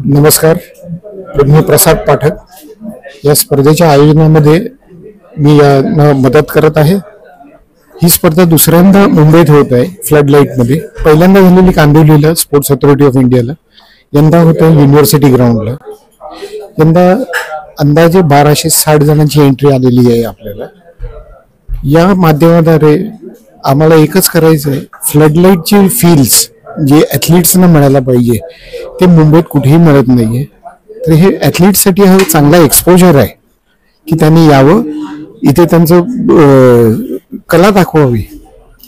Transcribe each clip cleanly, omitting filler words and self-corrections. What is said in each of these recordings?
नमस्कार, मी प्रसाद पाठक या स्पर्धेच्या आयोजनामध्ये मी मदत करत आहे। ही स्पर्धा दुसऱ्यांदा मुंबईत होत आहे फ्लड लाईट मध्ये। पहिल्यांदा झालेली कांदिवलीला स्पोर्ट्स अथॉरिटी ऑफ इंडियाला, यंदा होत आहे युनिव्हर्सिटी ग्राउंडला। यंदा अंदाजे 1260 जणांची एंट्री आलेली आहे। आपल्याला या माध्यमाद्वारे आम्हाला एकच करायचं आहे, फ्लड लाईटची फील्ड्स जे ॲथलीट्सना मिळायला पाहिजे ते मुंबईत कुठेही मिळत नाहीये। तर हे ॲथलीट्ससाठी हा चांगला एक्सपोजर आहे की त्यांनी यावं, इथे त्यांचं कला दाखवावी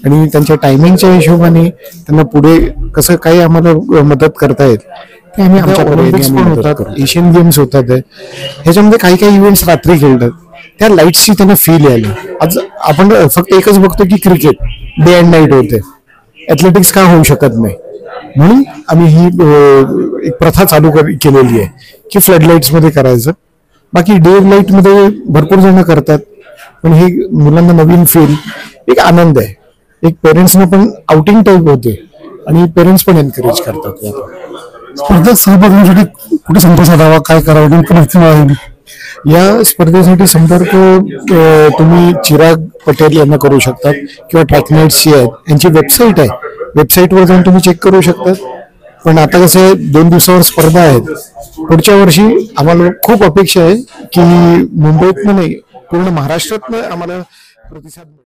आणि त्यांच्या टायमिंगच्या हिशोबाने त्यांना पुढे कसं काही आम्हाला मदत करता येत ते आम्ही आमच्याकडे होतात। एशियन गेम्स होतात, ह्याच्यामध्ये काही काही इव्हेंट्स रात्री खेळतात, त्या लाईट्सची त्यांना फील यायला। आज आपण फक्त एकच बघतो की क्रिकेट डे अँड नाईट होते, ॲथलेटिक्स का होऊ शकत नाही, म्हणून आम्ही ही एक प्रथा चालू केलेली आहे की फ्लड लाईट्स मध्ये करायचं। बाकी डे लाईट मध्ये भरपूर जण करतात, पण हे मुलांना नवीन फील, एक आनंद आहे, एक पेरेंट्सना पण आउटिंग टाईप होते आणि पेरेंट्स पण एनकरेज करतात। स्पर्धेत सहभाग घेण्यासाठी कुठे संपर्क साधावा, काय करावं, नेमकं माहिती मिळावी? या स्पर्धेसाठी संपर्क तुम्ही चिराग पटेल यांना करू शकतात किंवा ट्रॅकनाईट्सची आहेत, यांची वेबसाईट आहे, वेबसाईटवर जाऊन तुम्ही चेक करू शकतात। पण आता कसं आहे, 2 दिवसावर स्पर्धा आहेत, पुढच्या वर्षी आम्हाला खूप अपेक्षा आहे की मुंबईतनं नाही पूर्ण महाराष्ट्रातनं आम्हाला प्रतिसाद